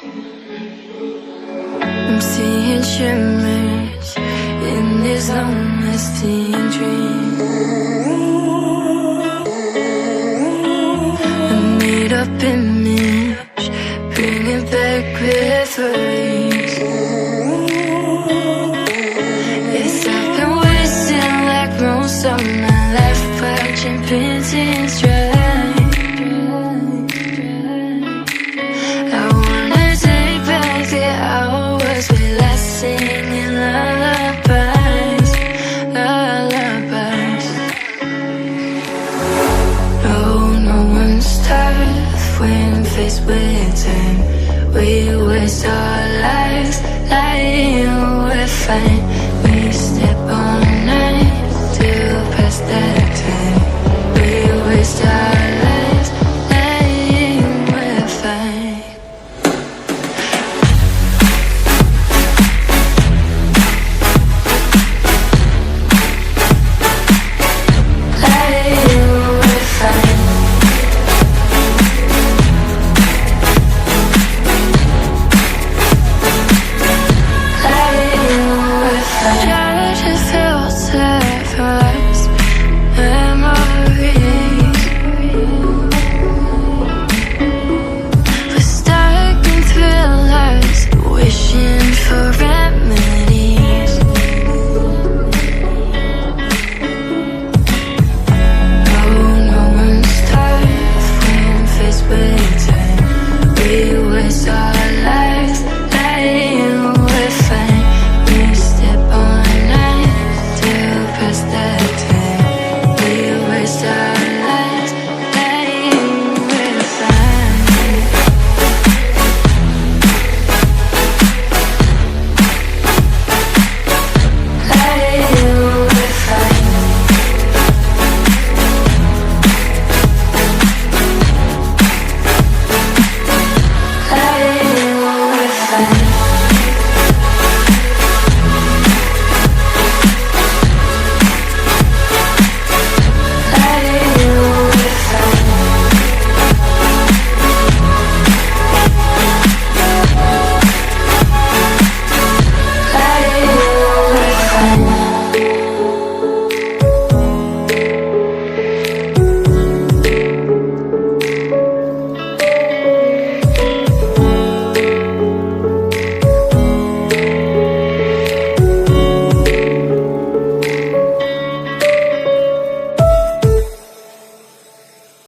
I'm seeing shimmers in these long-lasting dreams. A made-up image, bringing back memories. Yes, I've been wasting like most of my life, watching paintings dry. I wanna take back the hours we last singing lullabies, lullabies. No one's tough when faced with time. We waste our lives lying we're fine.